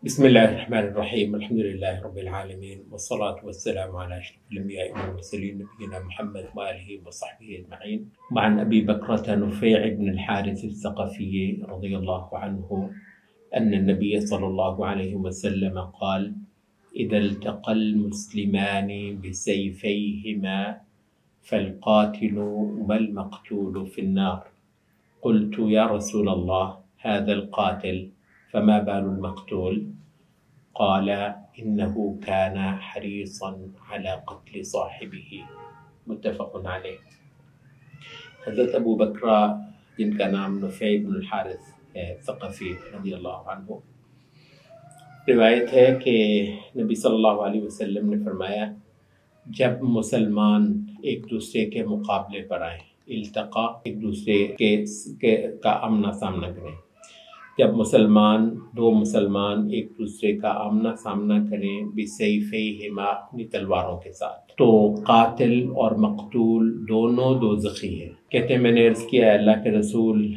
بسم الله الرحمن الرحيم. الحمد لله رب العالمين، والصلاة والسلام على أشرف الأنبياء والمرسلين نبينا محمد وآله وصحبه أجمعين. وعن أبي بكرة نفيع بن الحارث الثقفي رضي الله عنه أن النبي صلى الله عليه وسلم قال: إذا التقى المسلمان بسيفيهما فالقاتل والمقتول في النار. قلت: يا رسول الله، هذا القاتل فما بال المقتول؟ قال: إنه كان حريصا على قتل صاحبه. متفق علیہ۔ حضرت ابو بکرہ جن کا نام نفیع بن الحارث ہے ثقفی رضی اللہ عنہ، روایت ہے کہ نبی صلی اللہ علیہ وسلم نے فرمایا، جب مسلمان ایک دوسرے کے مقابلے پر آئیں، التقا ایک دوسرے کا آمنا سامنا کریں، جب دو مسلمان ایک دوسرے کا آمنا سامنا کریں بسیفیہما، اپنی تلواروں کے ساتھ، تو قاتل اور مقتول دونوں دوزخی ہیں۔ کہتے ہیں میں نے عرض کیا اللہ کے رسول،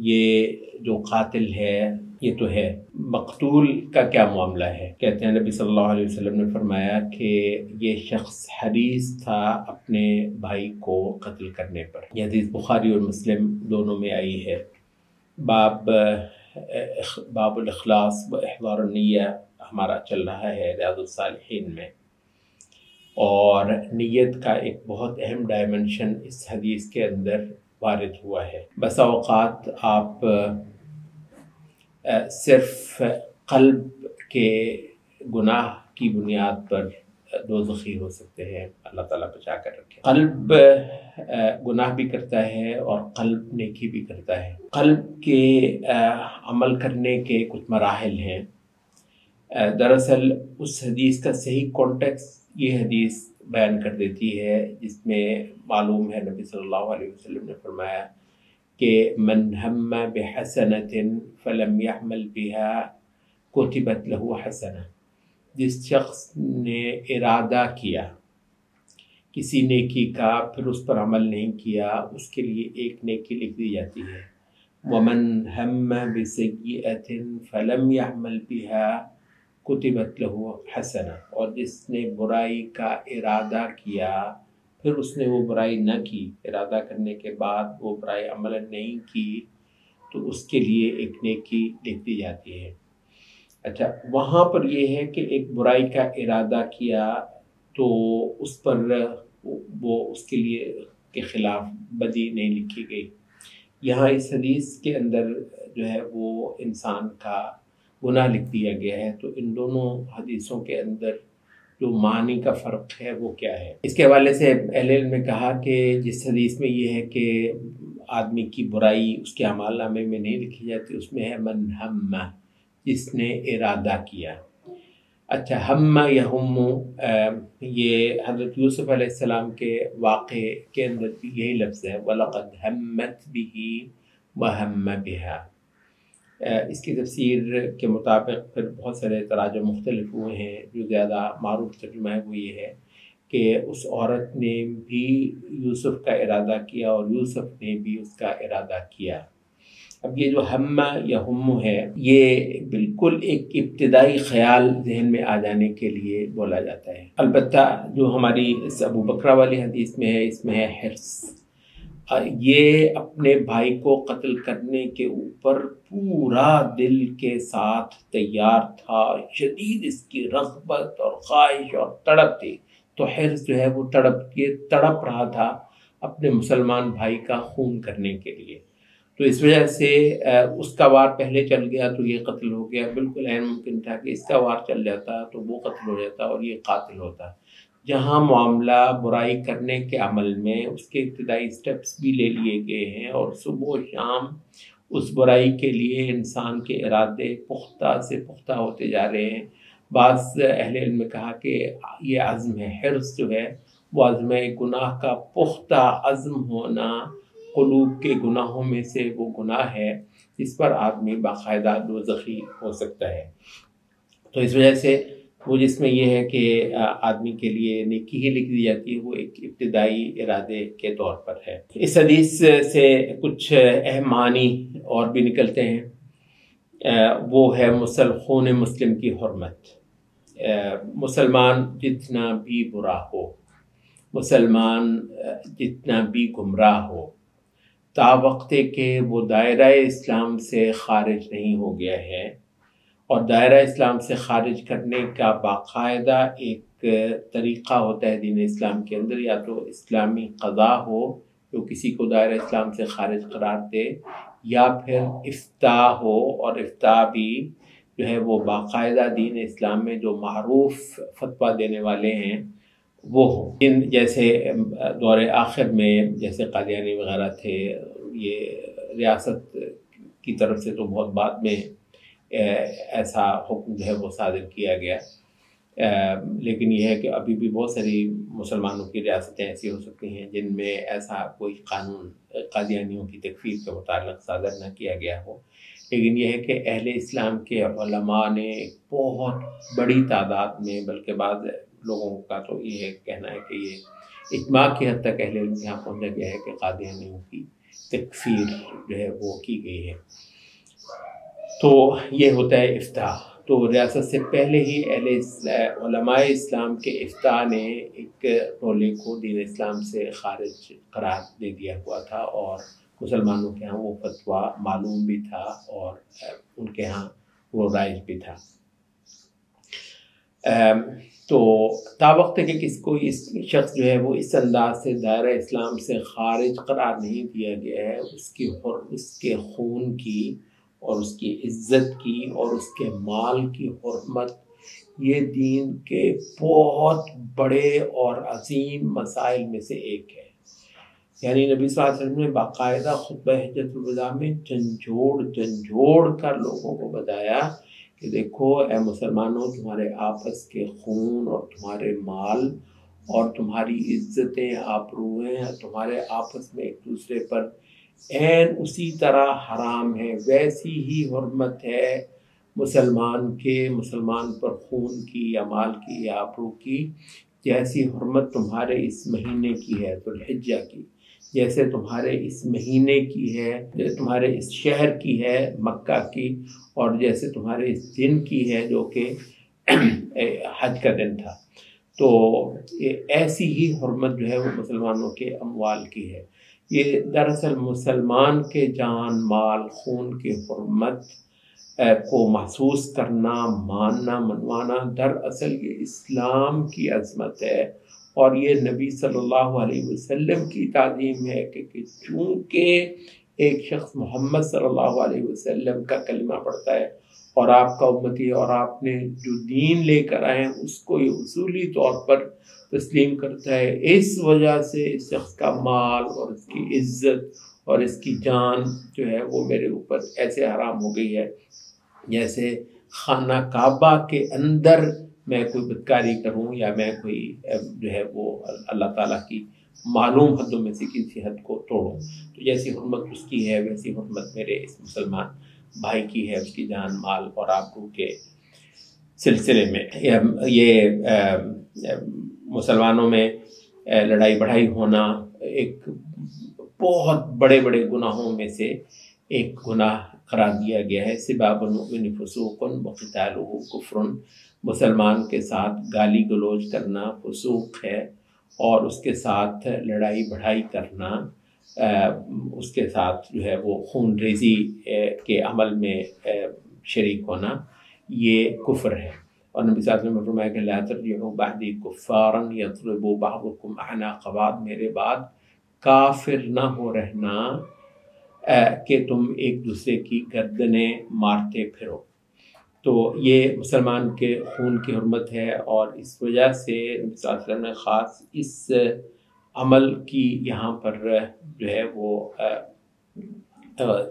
یہ جو قاتل ہے یہ تو ہے، مقتول کا کیا معاملہ ہے؟ کہتے ہیں نبی صلی اللہ علیہ وسلم نے فرمایا کہ یہ شخص حریص تھا اپنے بھائی کو قتل کرنے پر۔ یہ حدیث بخاری اور مسلم دونوں میں آئی ہے۔ باب الاخلاص و احضار النیہ ہمارا چل رہا ہے ریاض الصالحین میں، اور نیت کا ایک بہت اہم ڈائمنشن اس حدیث کے اندر وارد ہوا ہے۔ بسا اوقات آپ صرف قلب کے گناہ کی بنیاد پر دوزخی ہو سکتے ہیں، اللہ تعالیٰ بچا کر رکھے۔ قلب گناہ بھی کرتا ہے اور قلب نیکی بھی کرتا ہے۔ قلب کے عمل کرنے کے کچھ مراحل ہیں۔ دراصل اس حدیث کا صحیح کانٹیکس یہ حدیث بیان کر دیتی ہے، جس میں معلوم ہے نبی صلی اللہ علیہ وسلم نے فرمایا کہ من ہم بحسنۃ فلم يعمل بها كتبت له حسنہ۔ جس شخص نے ارادہ کیا کسی نیکی کا پھر اس پر عمل نہیں کیا، اس کے لیے ایک نیکی لکھ دی جاتی ہے۔ ومن ہم بسیئۃ فلم يعمل بها كتبت له حسنہ۔ اور جس نے برائی کا ارادہ کیا پھر اس نے وہ برائی نہ کی، ارادہ کرنے کے بعد وہ برائی عمل نہیں کی، تو اس کے لیے ایک نیکی لکھ دی جاتی ہے۔ اچھا، وہاں پر یہ ہے کہ ایک برائی کا ارادہ کیا تو اس پر وہ اس کے لیے کے خلاف بدی نہیں لکھی گئی۔ یہاں اس حدیث کے اندر جو ہے وہ انسان کا گناہ لکھ دیا گیا ہے۔ تو ان دونوں حدیثوں کے اندر جو معنی کا فرق ہے وہ کیا ہے؟ اس کے حوالے سے اہل علم نے کہا کہ جس حدیث میں یہ ہے کہ آدمی کی برائی اس کے اعمال نامے میں نہیں لکھی جاتی، اس میں ہے من ہم، جس نے ارادہ کیا۔ اچھا، ہم یہم، یہ حضرت یوسف علیہ السلام کے واقعے کے اندر بھی یہی لفظ ہے، وَلَقَدْ هَمَّتْ بِهِ وَهَمَّ بِهَا۔ اس کی تفسیر کے مطابق پھر بہت سارے تراجم مختلف ہوئے ہیں۔ جو زیادہ معروف ترجمہ ہے وہ یہ ہے کہ اس عورت نے بھی یوسف کا ارادہ کیا اور یوسف نے بھی اس کا ارادہ کیا۔ اب یہ جو ہم یا ہم ہے، یہ بالکل ایک ابتدائی خیال ذہن میں آ جانے کے لیے بولا جاتا ہے۔ البتہ جو ہماری اس ابو بکرہ والی حدیث میں ہے، اس میں ہے حرص۔ یہ اپنے بھائی کو قتل کرنے کے اوپر پورا دل کے ساتھ تیار تھا، شدید اس کی رغبت اور خواہش اور تڑپ تھی۔ تو حرص جو ہے وہ تڑپ رہا تھا اپنے مسلمان بھائی کا خون کرنے کے لیے۔ تو اس وجہ سے اس کا وار پہلے چل گیا تو یہ قتل ہو گیا۔ بالکل عین ممکن تھا کہ اس کا وار چل جاتا تو وہ قتل ہو جاتا اور یہ قاتل ہوتا۔ جہاں معاملہ برائی کرنے کے عمل میں اس کے ابتدائی سٹیپس بھی لے لیے گئے ہیں، اور صبح و شام اس برائی کے لیے انسان کے ارادے پختہ سے پختہ ہوتے جا رہے ہیں۔ بعض اہل علم نے کہا کہ یہ عزم ہے، حرص جو ہے وہ عزم ہے، گناہ کا پختہ عزم ہونا قلوب کے گناہوں میں سے وہ گناہ ہے جس پر آدمی باقاعدہ دوزخی ہو سکتا ہے۔ تو اس وجہ سے وہ جس میں یہ ہے کہ آدمی کے لیے نیکی ہی لکھ دی جاتی ہے، وہ ایک ابتدائی ارادے کے طور پر ہے۔ اس حدیث سے کچھ اہم معنی اور بھی نکلتے ہیں۔ وہ ہے خون مسلم کی حرمت۔ مسلمان جتنا بھی برا ہو، مسلمان جتنا بھی گمراہ ہو، تا وقت کہ وہ دائرہ اسلام سے خارج نہیں ہو گیا ہے، اور دائرہ اسلام سے خارج کرنے کا باقاعدہ ایک طریقہ ہوتا ہے دین اسلام کے اندر، یا تو اسلامی قضا ہو جو کسی کو دائرہ اسلام سے خارج قرار دے، یا پھر افتاء ہو، اور افتاء بھی جو ہے وہ باقاعدہ دین اسلام میں جو معروف فتویٰ دینے والے ہیں وہ ہو، جیسے دور آخر میں جیسے قادیانی وغیرہ تھے، یہ ریاست کی طرف سے تو بہت بعد میں ایسا حکم جو ہے وہ صادر کیا گیا، لیکن یہ ہے کہ ابھی بھی بہت ساری مسلمانوں کی ریاستیں ایسی ہو سکتی ہیں جن میں ایسا کوئی قانون قادیانیوں کی تکفیر کے متعلق صادر نہ کیا گیا ہو، لیکن یہ ہے کہ اہل اسلام کے علماء نے بہت بڑی تعداد میں، بلکہ بعض لوگوں کا تو یہ کہنا ہے کہ یہ اجماع کی حد تک اہل علم یہاں پہنچا گیا ہے کہ قادیانیوں کی تکفیر جو ہے وہ کی گئی ہے۔ تو یہ ہوتا ہے افتاء۔ تو ریاست سے پہلے ہی علماء اسلام کے افتاء نے ایک ٹولے کو دین اسلام سے خارج قرار دے دیا ہوا تھا، اور مسلمانوں کے ہاں وہ فتویٰ معلوم بھی تھا اور ان کے ہاں وہ رائج بھی تھا۔ تو تا وقت کہ اس شخص جو ہے وہ اس انداز سے دائرہ اسلام سے خارج قرار نہیں دیا گیا ہے، اس کے خون کی اور اس کی عزت کی اور اس کے مال کی حرمت یہ دین کے بہت بڑے اور عظیم مسائل میں سے ایک ہے۔ یعنی نبی صلی اللہ علیہ وسلم نے باقاعدہ خطبہ حجۃ الوداع میں جھنجھوڑ کر لوگوں کو بتایا کہ دیکھو اے مسلمانوں، تمہارے آپس کے خون اور تمہارے مال اور تمہاری عزتیں آبروئیں تمہارے آپس میں ایک دوسرے پر اسی طرح حرام ہے، ویسی ہی حرمت ہے مسلمان پر خون کی یا مال کی یا آبرو کی، جیسی حرمت تمہارے اس مہینے کی ہے ذو الحجہ کی، جیسے تمہارے اس مہینے کی ہے، تمہارے اس شہر کی ہے مکہ کی، اور جیسے تمہارے اس دن کی ہے جو کہ حج کا دن تھا۔ تو ایسی ہی حرمت جو ہے وہ مسلمانوں کے اموال کی ہے۔ یہ دراصل مسلمان کے جان مال خون کی حرمت کو محسوس کرنا، ماننا، منوانا، دراصل یہ اسلام کی عظمت ہے، اور یہ نبی صلی اللہ علیہ وسلم کی تعظیم ہے کہ چونکہ ایک شخص محمد صلی اللہ علیہ وسلم کا کلمہ پڑھتا ہے اور آپ کا امتی، اور آپ نے جو دین لے کر آئے ہیں اس کو یہ اصولی طور پر تسلیم کرتا ہے، اس وجہ سے اس شخص کا مال اور اس کی عزت اور اس کی جان جو ہے وہ میرے اوپر ایسے حرام ہو گئی ہے جیسے خانہ کعبہ کے اندر میں کوئی بدکاری کروں یا میں کوئی جو ہے وہ اللہ تعالیٰ کی معلوم حدوں میں سے کسی حد کو توڑوں، تو جیسی حرمت اس کی ہے ویسی حرمت میرے اس مسلمان بھائی کی ہے، اس کی جان مال اور آبرو کے سلسلے میں۔ یہ مسلمانوں میں لڑائی بڑھائی ہونا ایک بہت بڑے گناہوں میں سے ایک گناہ قرار دیا گیا ہے۔ سباب المؤمن فسوق وقتالہ کفر، مسلمان کے ساتھ گالی گلوچ کرنا فسوق ہے، اور اس کے ساتھ لڑائی بڑھائی کرنا، اس کے ساتھ جو ہے وہ خون ریزی کے عمل میں شریک ہونا، یہ کفر ہے۔ اور نبی صلی اللہ علیہ وسلم نے فرمایا کہ لا ترجعوا بعدی کفارا یضرب بعضکم اعناق بعض، میرے بعد کافر نہ ہو رہنا کہ تم ایک دوسرے کی گردنیں مارتے پھرو۔ تو یہ مسلمان کے خون کی حرمت ہے، اور اس وجہ سے نبی صلی اللہ علیہ وسلم نے خاص اس عمل کی یہاں پر جو ہے وہ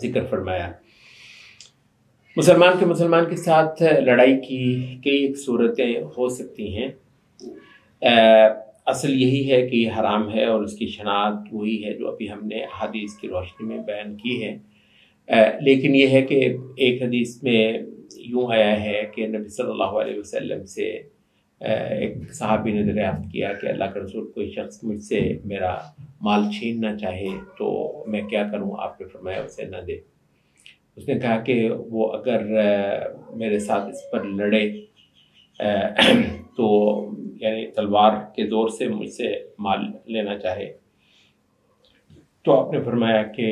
ذکر فرمایا۔ مسلمان کے ساتھ لڑائی کی کئی ایک صورتیں ہو سکتی ہیں، اصل یہی ہے کہ یہ حرام ہے، اور اس کی شناخت وہی ہے جو ابھی ہم نے حدیث کی روشنی میں بیان کی ہے۔ لیکن یہ ہے کہ ایک حدیث میں یوں آیا ہے کہ نبی صلی اللہ علیہ وسلم سے ایک صحابی نے دریافت کیا کہ اللہ کے رسول، کوئی شخص مجھ سے میرا مال چھیننا چاہے تو میں کیا کروں؟ آپ نے فرمایا اسے نہ دے، اس نے کہا کہ وہ اگر میرے ساتھ اس پر لڑے تو یعنی تلوار کے زور سے مجھ سے مال لینا چاہے تو آپ نے فرمایا کہ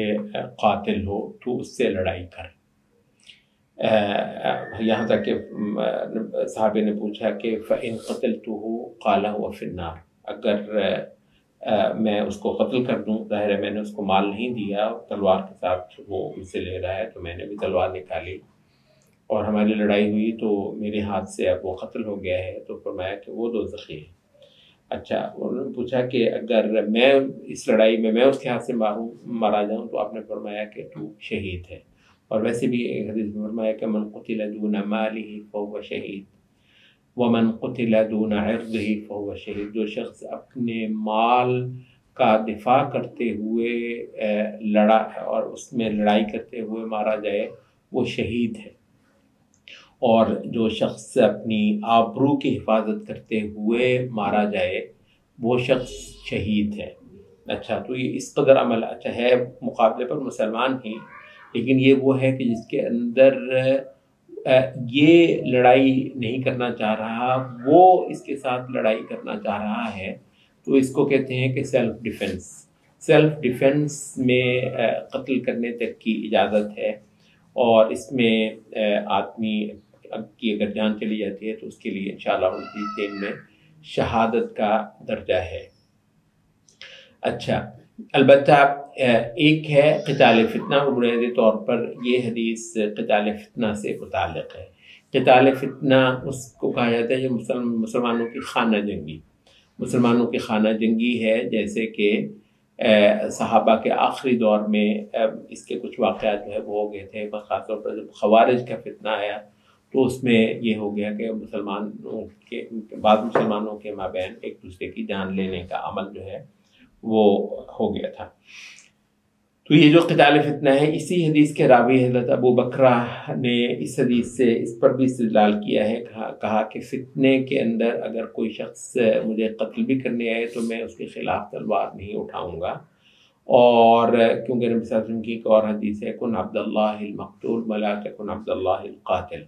قاتل ہو تو اس سے لڑائی کر۔ یہاں تک کہ صحابی نے پوچھا کہ فَإِن قَتَلْتُهُ قَالَ هُوَ فِي النَّارِ، اگر میں اس کو قتل کر دوں، ظاہر ہے میں نے اس کو مال نہیں دیا، تلوار کے ساتھ وہ مجھ سے لے رہا ہے تو میں نے بھی تلوار نکالی اور ہماری لڑائی ہوئی تو میرے ہاتھ سے اب وہ قتل ہو گیا ہے، تو فرمایا کہ وہ دوزخی ہے۔ اچھا، انہوں نے پوچھا کہ اگر میں اس لڑائی میں اس کے ہاتھ سے مارا جاؤں تو آپ نے فرمایا کہ تو شہید ہے۔ اور ویسے بھی ایک حدیث میں فرمایا کہ من قتل دون مالہ فهو شہید ومن قتل دون عرضہ فهو شہید، جو شخص اپنے مال کا دفاع کرتے ہوئے لڑا اور اس میں لڑائی کرتے ہوئے مارا جائے وہ شہید ہے، اور جو شخص اپنی آبرو کی حفاظت کرتے ہوئے مارا جائے وہ شخص شہید ہے۔ اچھا، تو یہ اس قدر عمل اچھا ہے مقابلے پر مسلمان ہی، لیکن یہ وہ ہے کہ جس کے اندر یہ لڑائی نہیں کرنا چاہ رہا، وہ اس کے ساتھ لڑائی کرنا چاہ رہا ہے، تو اس کو کہتے ہیں کہ سیلف ڈیفنس۔ سیلف ڈیفنس میں قتل کرنے تک کی اجازت ہے، اور اس میں آدمی کی اگر جان چلی جاتی ہے تو اس کے لیے انشاءاللہ اس دین میں شہادت کا درجہ ہے۔ اچھا، البتہ ایک ہے قتال فتنہ، اور بنیادی طور پر یہ حدیث قتال فتنہ سے متعلق ہے۔ قتال فتنہ اس کو کہا جاتا ہے جو مسلمانوں کی خانہ جنگی، مسلمانوں کی خانہ جنگی ہے، جیسے کہ صحابہ کے آخری دور میں اس کے کچھ واقعات جو ہے وہ ہو گئے تھے، خاص طور پر جب خوارج کا فتنہ آیا تو اس میں یہ ہو گیا کہ بعض مسلمانوں کے مابین ایک دوسرے کی جان لینے کا عمل جو ہے وہ ہو گیا تھا۔ تو یہ جو قتال فتنہ ہے، اسی حدیث کے راوی حضرت ابو بکرہ نے اس حدیث سے اس پر بھی استدلال کیا ہے، کہا کہ فتنے کے اندر اگر کوئی شخص مجھے قتل بھی کرنے آئے تو میں اس کے خلاف تلوار نہیں اٹھاؤں گا، اور کیونکہ نبی صلی اللہ علیہ وسلم کی ایک اور حدیث ہے کن عبد اللہ المقتول ولا تکن عبد اللہ القاتل،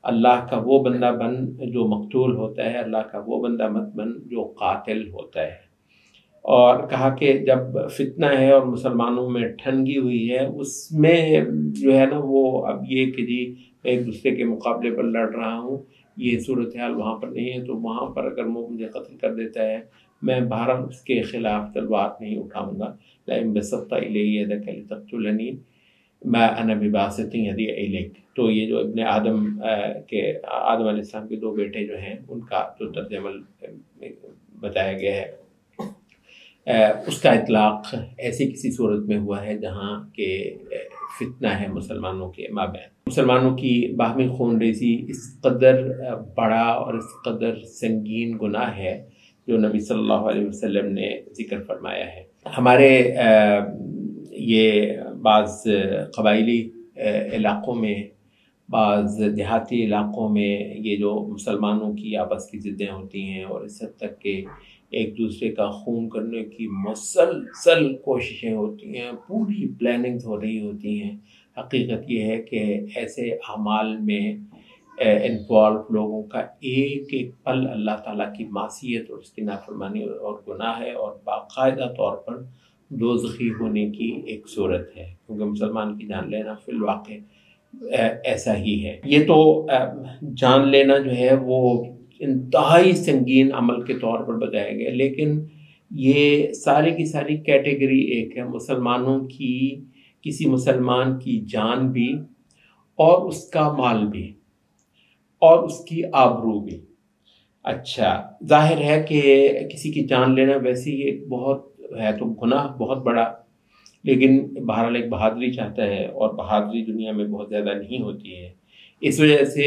اللہ کا وہ بندہ بن جو مقتول ہوتا ہے، اللہ کا وہ بندہ مت بن جو قاتل ہوتا ہے۔ اور کہا کہ جب فتنہ ہے اور مسلمانوں میں ٹھنگی ہوئی ہے، اس میں جو ہے نا وہ اب یہ کہ جی میں ایک دوسرے کے مقابلے پر لڑ رہا ہوں، یہ صورتحال وہاں پر نہیں ہے، تو وہاں پر اگر وہ مجھے قتل کر دیتا ہے میں بہرحال اس کے خلاف تلوار نہیں اٹھاؤں گا۔ لئن بسطت الی یدک لتقتلنی ما انا بباسط یدی الیک، تو یہ جو ابن آدم علیہ السلام کے دو بیٹے جو ہیں ان کا جو طرز عمل بتایا گیا ہے، اس کا اطلاق ایسی کسی صورت میں ہوا ہے جہاں کہ فتنہ ہے مسلمانوں کے مابین۔ مسلمانوں کی باہمی خون ریزی اس قدر بڑا اور اس قدر سنگین گناہ ہے جو نبی صلی اللہ علیہ وسلم نے ذکر فرمایا ہے۔ ہمارے یہ بعض قبائلی علاقوں میں، بعض دیہاتی علاقوں میں یہ جو مسلمانوں کی آپس کی ضدیں ہوتی ہیں اور اس حد تک کہ ایک دوسرے کا خون کرنے کی مسلسل کوششیں ہوتی ہیں، پوری پلاننگز ہو رہی ہوتی ہیں، حقیقت یہ ہے کہ ایسے اعمال میں انوالو لوگوں کا ایک ایک پل اللہ تعالیٰ کی معصیت اور اس کی نافرمانی اور گناہ ہے، اور باقاعدہ طور پر دوزخی ہونے کی ایک صورت ہے، کیونکہ مسلمان کی جان لینا فی الواقع ایسا ہی ہے۔ یہ تو جان لینا جو ہے وہ انتہائی سنگین عمل کے طور پر بتایا گیا، لیکن یہ ساری کی ساری کیٹیگری ایک ہے، مسلمانوں کی، کسی مسلمان کی جان بھی اور اس کا مال بھی اور اس کی آبرو بھی۔ اچھا، ظاہر ہے کہ کسی کی جان لینا ویسے ہی ایک بہت ہے تو گناہ بہت بڑا، لیکن بہرحال ایک بہادری چاہتا ہے، اور بہادری دنیا میں بہت زیادہ نہیں ہوتی ہے، اس وجہ سے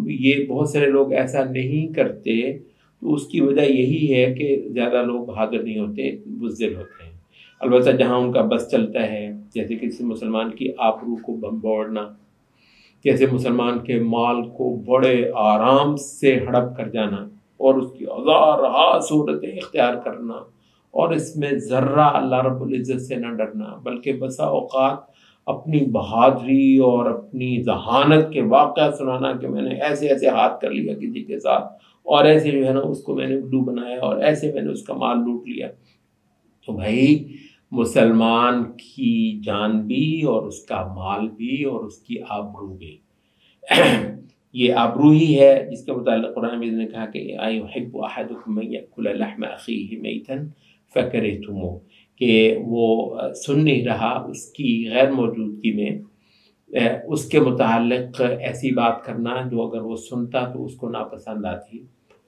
یہ بہت سارے لوگ ایسا نہیں کرتے، تو اس کی وجہ یہی ہے کہ زیادہ لوگ بہادر نہیں ہوتے، بزدل ہوتے ہیں۔ البتہ جہاں ان کا بس چلتا ہے، جیسے کسی مسلمان کی آبرو کو بمبوڑنا، جیسے مسلمان کے مال کو بڑے آرام سے ہڑپ کر جانا اور اس کی ہزارہا صورتیں اختیار کرنا، اور اس میں ذرہ اللہ رب العزت سے نہ ڈرنا، بلکہ بسا اوقات اپنی بہادری اور اپنی ذہانت کے واقعہ سنانا کہ میں نے ایسے ایسے ہاتھ کر لیا کسی کے ساتھ، اور ایسے جو ہے نا اس کو میں نے الو بنایا، اور ایسے میں نے اس کا مال لوٹ لیا. تو بھائی مسلمان کی جان بھی اور اس کا مال بھی اور اس کی آبرو بھی یہ آبرو ہی ہے جس کے متعلق قرآن مجید نے کہا کہ ایحب احدکم ان یأکل لحم اخیہ میتا فکرہتموہ، کہ وہ سن نہیں رہا اس کی غیر موجودگی میں اس کے متعلق ایسی بات کرنا جو اگر وہ سنتا تو اس کو ناپسند آتی.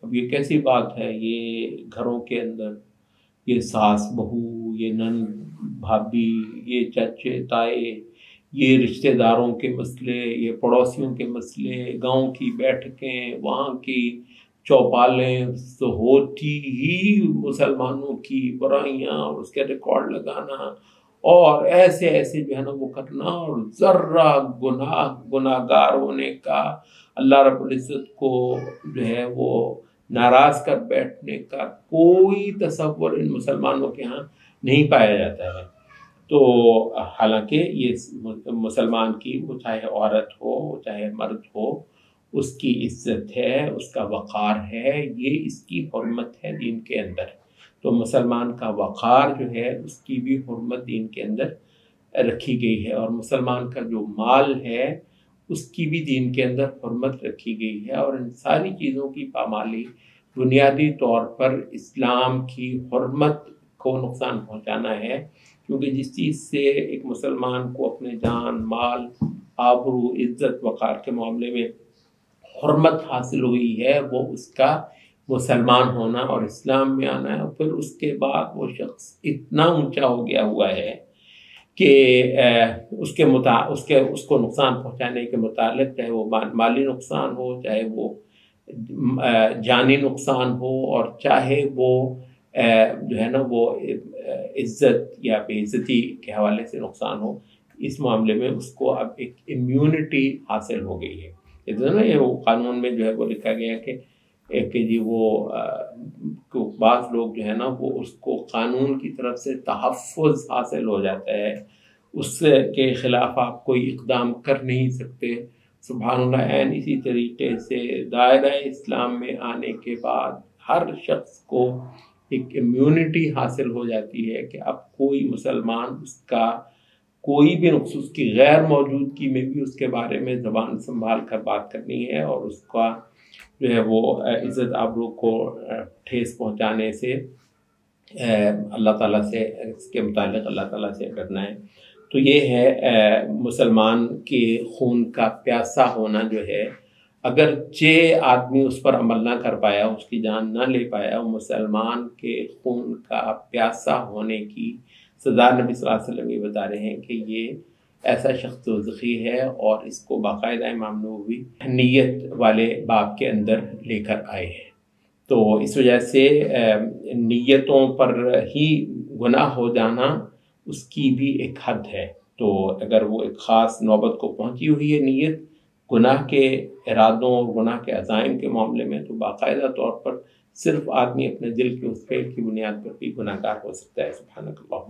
اب یہ کیسی بات ہے، یہ گھروں کے اندر یہ ساس بہو، یہ نند بھابھی، یہ چچے تائے، یہ رشتہ داروں کے مسئلے، یہ پڑوسیوں کے مسئلے، گاؤں کی بیٹھکیں، وہاں کی چوپالیں ہوتی ہی مسلمانوں کی برائیاں اور اس کے ریکارڈ لگانا اور ایسے ایسے جو ہے نا وہ کرنا، اور ذرہ گناہ گار ہونے کا، اللہ رب العزت کو جو ہے وہ ناراض کر بیٹھنے کا کوئی تصور ان مسلمانوں کے ہاں نہیں پایا جاتا ہے. تو حالانکہ یہ مسلمان کی، وہ چاہے عورت ہو چاہے مرد ہو، اس کی عزت ہے، اس کا وقار ہے، یہ اس کی حرمت ہے دین کے اندر. تو مسلمان کا وقار جو ہے اس کی بھی حرمت دین کے اندر رکھی گئی ہے، اور مسلمان کا جو مال ہے اس کی بھی دین کے اندر حرمت رکھی گئی ہے. اور ان ساری چیزوں کی پامالی بنیادی طور پر اسلام کی حرمت کو نقصان پہنچانا ہے، کیونکہ جس چیز سے ایک مسلمان کو اپنے جان، مال، آبرو، عزت، وقار کے معاملے میں حرمت حاصل ہوئی ہے وہ اس کا مسلمان ہونا اور اسلام میں آنا ہے. اور پھر اس کے بعد وہ شخص اتنا اونچا ہو گیا ہوا ہے کہ اس کو نقصان پہنچانے کے متعلق، چاہے وہ مالی نقصان ہو، چاہے وہ جانی نقصان ہو، اور چاہے وہ جو ہے نا وہ عزت یا بے عزتی کے حوالے سے نقصان ہو، اس معاملے میں اس کو اب ایک امیونٹی حاصل ہو گئی ہے. یہ وہ قانون میں جو ہے وہ لکھا گیا کہ جی وہ بعض لوگ جو ہے نا وہ اس کو قانون کی طرف سے تحفظ حاصل ہو جاتا ہے، اس کے خلاف آپ کوئی اقدام کر نہیں سکتے. سبحان اللہ. اسی طریقے سے دائرہ اسلام میں آنے کے بعد ہر شخص کو ایک امیونٹی حاصل ہو جاتی ہے کہ اب کوئی مسلمان اس کا کوئی بھی نقص اس کی غیر موجودگی میں بھی اس کے بارے میں زبان سنبھال کر بات کرنی ہے، اور اس کا جو ہے وہ عزت آبرو کو ٹھیس پہنچانے سے اللہ تعالیٰ سے، اس کے متعلق اللہ تعالیٰ سے ڈرنا ہے. تو یہ ہے مسلمان کے خون کا پیاسا ہونا جو ہے، اگرچہ آدمی اس پر عمل نہ کر پایا، اس کی جان نہ لے پایا، مسلمان کے خون کا پیاسا ہونے کی سزا نبی صلی اللہ علیہ وسلم یہ بتا رہے ہیں کہ یہ ایسا شخص دوزخی ہے، اور اس کو باقاعدہ امام نووی نیت والے باب کے اندر لے کر آئے ہیں. تو اس وجہ سے نیتوں پر ہی گناہ ہو جانا اس کی بھی ایک حد ہے. تو اگر وہ ایک خاص نوبت کو پہنچی ہوئی ہے نیت گناہ کے ارادوں اور گناہ کے عزائم کے معاملے میں، تو باقاعدہ طور پر صرف آدمی اپنے دل کے اس فعل کی بنیاد پر بھی گناہ گار ہو سکتا ہے. سبحانک اللہ.